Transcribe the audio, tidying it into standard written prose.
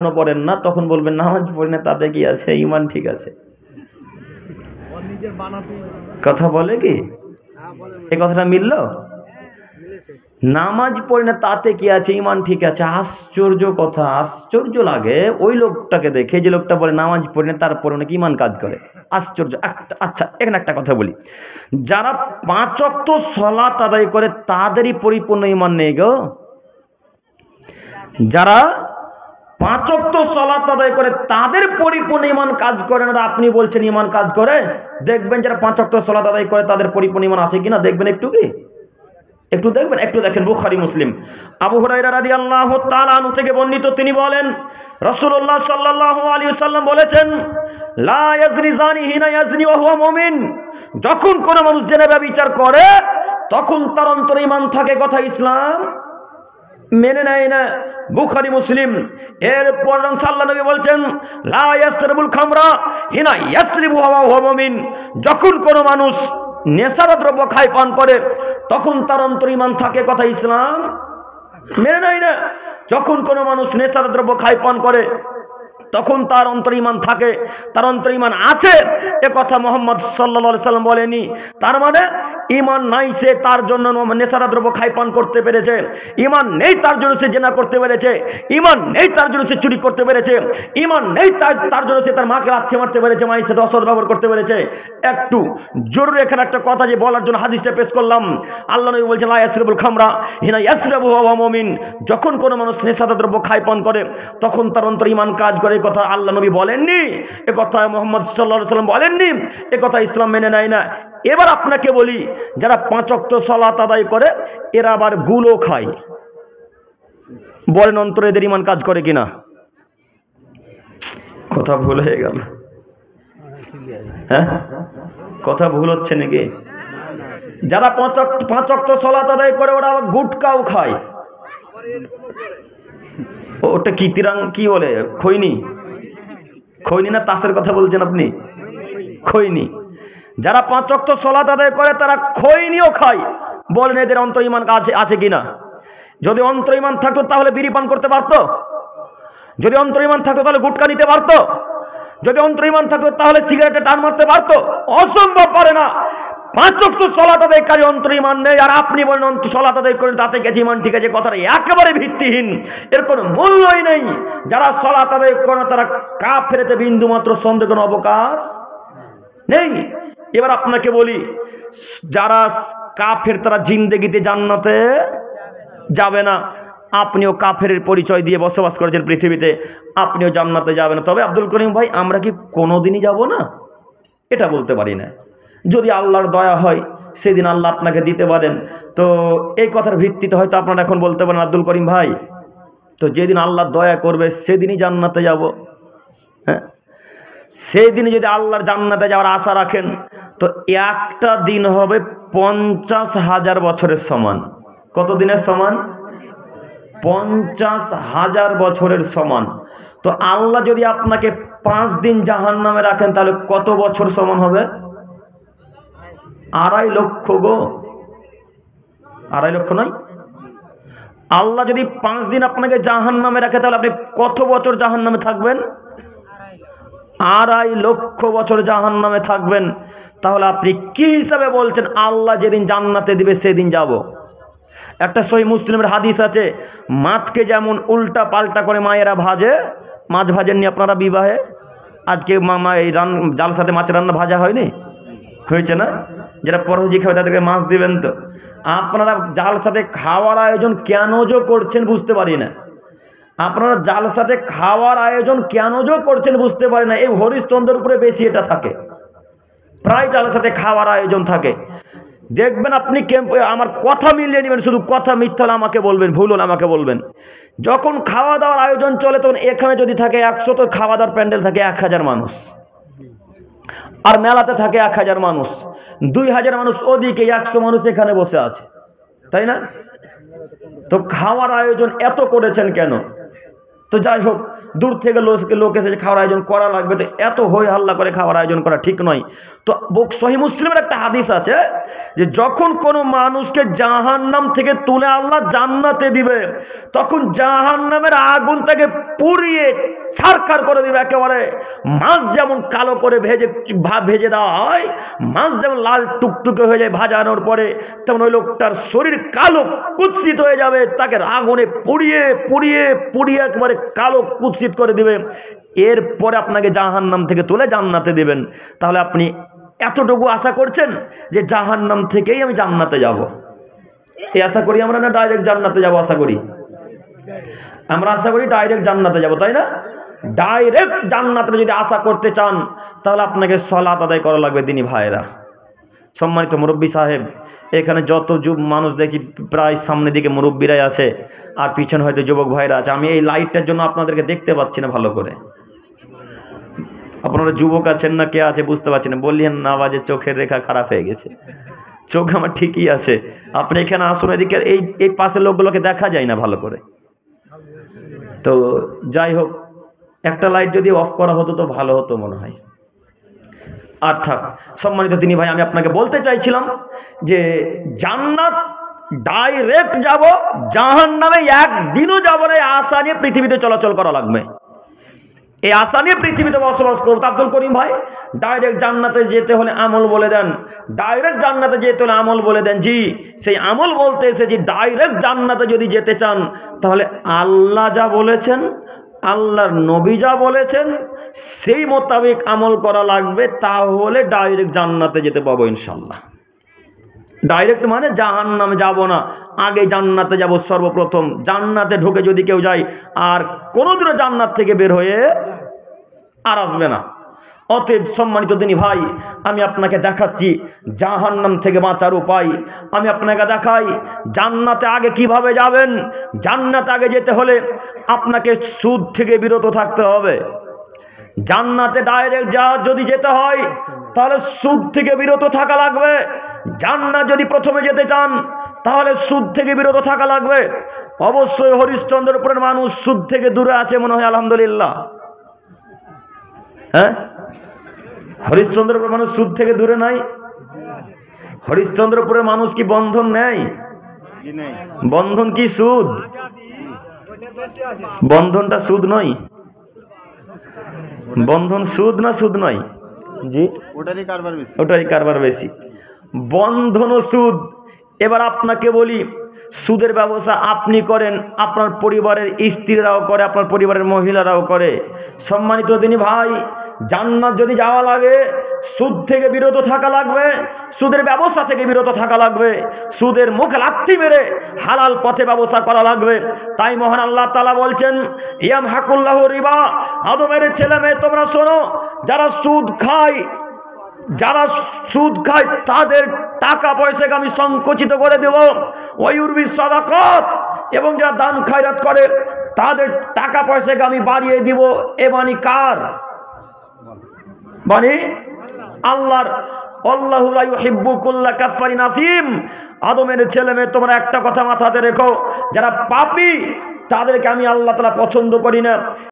পড়েন না, তখন বলবেন নামাজ পড়ি না তাতে কি আছে, ইমান ঠিক আছে। কথা বলে কি এই কথাটা মিলল? নামাজ পড়ি না তাতে কি আছে, ইমান ঠিক আছে। আশ্চর্য কথা, আশ্চর্য লাগে ওই লোকটাকে দেখে যে লোকটা বলে নামাজ পড়ি না তারপরে নাকি ইমান কাজ করে। আশ্চর্য। আচ্ছা, এখানে একটা কথা বলি, যারা 5 ওয়াক্ত সালাত আদায় করে তাদেরই পরিপূর্ণ ইমান নেই গো। যারা 5 ওয়াক্ত সালাত আদায় করে তাদের পরিপূর্ণ ইমান কাজ করে না, আপনি বলছেন ইমান কাজ করে। দেখবেন যারা 5 ওয়াক্ত সালাত আদায় করে তাদের পরিপূর্ণ ইমান আছে কিনা দেখবেন, একটু দেখবেন, একটু দেখেন বুখারী মুসলিম। আবু হুরায়রা রাদিয়াল্লাহু তাআলা আনহু থেকে বর্ণিত, তিনি বলেন রাসূলুল্লাহ সাল্লাল্লাহু আলাইহি ওয়াসাল্লাম বলেছেন, লা ইয়াজনি জানি হিনা ইয়াজনি ওয়া হুয়া মুমিন। যখন কোন মানুষ জেনা ব্যভিচার করে তখন তার অন্তরে ঈমান থাকে, কথা ইসলাম মেনে নেয় না। বুখারী মুসলিম। এরপর সাল্লাল্লাহু নবী বলছেন, লা ইয়াসরিবুল খামরা হিনা ইয়াসরিবু ওয়া হুয়া মুমিন। যখন কোন মানুষ নেশার দ্রব্য খায় পান করে তখন তার অন্তরে ঈমান থাকে, কথা ইসলাম মেনে নেয় না। যখন কোনো মানুষ নেশার দ্রব্য খায় পান করে তখন তার অন্তরে ঈমান থাকে, তার অন্তরে ঈমান আছে, এ কথা মুহাম্মদ সাল্লাল্লাহু আলাইহি সাল্লাম বলেনি। তার মানে ঈমান নাই, সে তার জন্য নেশার দ্রব্য খায় পান করতে পেরেছে। ঈমান নেই তার জন্য সে জিনা করতে পেরেছে। ঈমান নেই তার জন্য সে চুরি করতে পেরেছে। ঈমান নেই তার জন্য সে তার মাকে লাথি মারতে পেরেছে, মায়ের সাথে অসৎ ব্যবহার করতে পেরেছে। একটু জরুরি এখানে একটা কথা যে বলার জন্য হাদিসটা পেশ করলাম। আল্লাহ নবী বলছেন, লা ইয়াসরিবুল খামরা হিনা ইয়াসরিবু ওয়া হুয়া মুমিন। যখন কোনো মানুষ নেশার দ্রব্য খায় পান করে তখন তার অন্তরে ঈমান কাজ করে, এই কথা আল্লাহ নবী বলেননি, এ কথা মুহাম্মদ সাল্লাল্লাহু আলাইহি সাল্লাম বলেননি, এ কথা ইসলাম মেনে নেয় না। এবার আপনাকে বলি, যারা 5 ওয়াক্ত সালাত আদায় করে এরা আবার গুলো খায়, বলেন অন্তরে এদের ঈমান কাজ করে কিনা? কথা ভুল হয়ে গেল, হ্যাঁ কথা ভুল হচ্ছে নাকি? যারা 5 ওয়াক্ত সালাত আদায় করে ওরা আবার গুটকাও খায়। ওটা কি কি বলে, খৈনি না তাসের কথা বলছেন আপনি? খৈনি। যারা 5 ওয়াক্ত সালাত আদায় করে তারা খৈনিও খায়, বলেন এদের অন্তর ঈমান আছে কিনা? যদি অন্তর ঈমান থাকতো তাহলে বিড়ি পান করতে পারতো? যদি অন্তর ঈমান থাকতো তাহলে গুটকা নিতে পারতো? যদি অন্তর ঈমান থাকতো তাহলে সিগারেটে টান মারতে পারতো? অসম্ভব, পারে না। 5 ওয়াক্ত সালাত আদায়কারী অন্তর ঈমান নেই, আর আপনি বলেন অন্তর সালাত আদায় করেন তাতে গেছে ঈমান ঠিক আছে, কথাটা একেবারে ভিত্তিহীন, এর কোনো মূল্যই নেই। যারা সালাত আদায় করে তারা কাফেরতে বিন্দু মাত্র সন্দেহ কোনো অবকাশ নেই। এবার আপনাকে বলি, যারা কাফের তারা জিন্দেগিতে জান্নাতে যাবে না। আপনিও কাফের পরিচয় দিয়ে বসবাস করেছেন পৃথিবীতে, আপনিও জান্নাতে যাবেন না। তবে আব্দুল করিম ভাই, আমরা কি কোনোদিনই যাব না এটা বলতে পারি না। যদি আল্লাহর দয়া হয় সেদিন আল্লাহ আপনাকে দিতে পারেন, তো এই কথার ভিত্তিতে হয়তো আপনারা এখন বলতে পারেন, আব্দুল করিম ভাই তো যেদিন আল্লাহ দয়া করবে সেদিনই জান্নাতে যাব। হ্যাঁ, সেই দিনে যদি আল্লাহর জান্নাতে যাওয়ার আশা রাখেন তো একটা দিন হবে 50,000 বছরের সমান। কত দিনের সমান? 50,000 বছরের সমান। তো আল্লাহ যদি আপনাকে 5 দিন জাহান্নামে রাখেন তাহলে কত বছর সমান হবে? 2.5 লক্ষ গো। 2.5 লক্ষ নয়, আল্লাহ যদি 5 দিন আপনাকে জাহান্নামে রাখে তাহলে আপনি কত বছর জাহান্নামে থাকবেন? 2.5 লক্ষ বছর জাহান্নামে থাকবেন। তাহলে আপনি কি হিসাবে বলছেন আল্লাহ যেদিন জান্নাতে দিবে সেদিন যাব? একটা সহিহ মুসলিমের হাদিস আছে, মাছকে যেমন উল্টা পাল্টা করে মায়েরা ভাজে, মাছ ভাজেননি আপনারা বিবাহে? আজকে মামা এই জালসাতে মাছের রান্না ভাজা হয়নি? হয়েছে না? যারা পরোজি খাবে তাদেরকে মাছ দিবেন। তো আপনারা জালসাতে খাওয়ার আয়োজন কেন যে করছেন বুঝতে পারি না। আপনারা জালসাতে খাওয়ার আয়োজন কেন যে করছেন বুঝতে পারি না। এই হরিশ্চন্দ্রের উপরে বেশি এটা থাকে, প্রায় জালসাতে খাওয়ার আয়োজন থাকে। দেখবেন আপনি আমার কথা মিলিয়ে নেবেন, শুধু কথা মিথ্যা হলে আমাকে বলবেন, ভুল হলে আমাকে বলবেন। যখন খাওয়া দাওয়ার আয়োজন চলে তখন এখানে যদি থাকে 100, তো খাওয়া দাওয়ার প্যান্ডেল থাকে 1000 মানুষ, আর মেলাতে থাকে 1000 মানুষ, 2000 মানুষ ওদিকে, 100 মানুষ এখানে বসে আছে, তাই না? তো খাওয়ার আয়োজন এত করেছেন কেন? তো যাই হোক, দূর থেকে লোক এসেছে খাওয়ার আয়োজন করা লাগবে, তো এত হই হাল্লা করে খাওয়ার আয়োজন করা ঠিক নয়। তো সহিহ মুসলিমের একটা হাদিস আছে যে যখন কোনো মানুষকে জাহান্নাম থেকে তুলে আল্লাহ জান্নাতে দিবে, তখন জাহান্নামের আগুন তাকে পুড়িয়ে ছারখার করে দিবে একেবারে। মাছ যেমন কালো করে ভেজে দেওয়া হয়, মাছ যেমন লাল টুকটুকে হয়ে যায় ভাজানোর পরে, তেমন ওই লোকটার শরীর কালো কুৎসিত হয়ে যাবে, তাকে আগুনে পুড়িয়ে পুড়িয়ে পুড়িয়ে একেবারে কালো কুৎসিত করে দিবে। এরপরে আপনাকে জাহান্নাম থেকে তুলে জান্নাতে দিবেন। তাহলে আপনি এতটুকু আশা করছেন যে জাহান্নাম থেকেই আমি জান্নাতে যাব, এই আশা করি আমরা, না ডাইরেক্ট জান্নাতে যাব আশা করি? আমরা আশা করি ডাইরেক্ট জান্নাতে যাব, তাই না? ডাইরেক্ট জান্নাতে যদি আশা করতে চান তাহলে আপনাকে সালাত আদায় করা লাগবে। দিনী ভাইরা, সম্মানিত মুরব্বী সাহেব, এখানে যত মানুষ দেখি প্রায় সামনের দিকে মুরব্বীরাই আছে, আর পিছনে হয়তো যুবক ভাইরা আছে। আমি এই লাইটটার জন্য আপনাদেরকে দেখতে পাচ্ছি না ভালো করে। আপনারা যুবক আছেন না কে আছে বুঝতে পারছি না। বললেন না আওয়াজে চোখের রেখা খারাপ হয়ে গেছে। চোখ আমার ঠিকই আছে। আপনি এখানে আসুন, এদিকে এই পাশের লোকগুলোকে দেখা যায় না ভালো করে। তো যাই হোক, একটা লাইট যদি অফ করা হতো তো ভালো হতো মনে হয়। অর্থাৎ সম্মানিত তিনি ভাই, আমি আপনাকে বলতে চাইছিলাম যে জান্নাত ডাইরেক্ট যাব, জাহান্নামে একদিনও যাব না, আশা নিয়ে পৃথিবীতে চলাচল করা লাগবে। এই আশা নিয়ে পৃথিবীতে বসবাস করতে। আব্দুল করিম ভাই, ডাইরেক্ট জান্নাতে যেতে হলে আমল বলে দেন, ডাইরেক্ট জান্নাতে যেতে হলে আমল বলে দেন। জি, সেই আমল বলতে এসেছি। ডাইরেক্ট জান্নাতে যদি যেতে চান তাহলে আল্লাহ যা বলেছেন, আল্লাহর নবী যা বলেছেন, সেই মোতাবেক আমল করা লাগবে, তাহলে ডাইরেক্ট জান্নাতে যেতে পাবো ইনশাল্লাহ। ডাইরেক্ট মানে জাহান্নামে যাব না, আগে জান্নাতে যাব সর্বপ্রথম। জান্নাতে ঢুকে যদি কেউ যায় আর কোনোদিনও জান্নাত থেকে বের হয়ে আর আসবে না। অতএব সম্মানিত দিনী ভাই, আমি আপনাকে দেখাচ্ছি জাহান্নাম থেকে বাঁচার উপায়। আমি আপনাকে দেখাই জান্নাতে আগে কিভাবে যাবেন। জান্নাতে আগে যেতে হলে আপনাকে সুদ থেকে বিরত থাকতে হবে। জান্নাতে ডাইরেক্ট যদি যেতে হয় তাহলে সুদ থেকে বিরত থাকা লাগবে। জান্নাত যদি প্রথমে যেতে চান তাহলে সুদ থেকে বিরত থাকা লাগবে। অবশ্যই হরিশ্চন্দ্রপুরের মানুষ সুদ থেকে দূরে আছে মনে হয়, আলহামদুলিল্লাহ। হ্যাঁ, হরিশ্চন্দ্রপুরের মানুষ সুদ থেকে দূরে নাই? হরিশ্চন্দ্রপুরের মানুষ কি বন্ধন নেই? বন্ধন কি সুদ? বন্ধনটা সুদ নয়? বন্ধন সুদ না সুদ নয়? জি, ওটারই কারবার বেশি। বন্ধন ও সুদ। এবার আপনাকে বলি, সুদের ব্যবসা আপনি করেন, আপনার পরিবারের স্ত্রীরাও করে, আপনার পরিবারের মহিলারাও করে। সম্মানিত দিনী ভাই, জান্নাত যদি যাওয়া লাগে সুদ থেকে বিরত থাকা লাগবে, সুদের ব্যবসা থেকে বিরত থাকা লাগবে, সুদের মুখে লাথি মেরে হালাল পথে ব্যবসা করা লাগবে। তাই মহান আল্লাহ তাআলা বলছেন, ইয়ামহাকুল্লাহু রিবা, আদমের ছেলে মেয়ে তোমরা শোনো, যারা সুদ খায় তাদের টাকা পয়সাকে আমি সংকুচিত করে দেব। ওয়ুরবি সাদাকাত, এবং যারা দান খায়রাত করে তাদের টাকা পয়সাকে আমি বাড়িয়ে দিব। এ বাণী কার বাণী? আল্লাহর। আল্লাহু লা ইউহিব্বু কুল্লা কাফফারিন আসীম। আদমের ছেলে মেয়ে তোমরা একটা কথা মাথাতে রেখো, যারা পাপী তাদেরকে আমি আল্লাহ তাআলা পছন্দ করি না।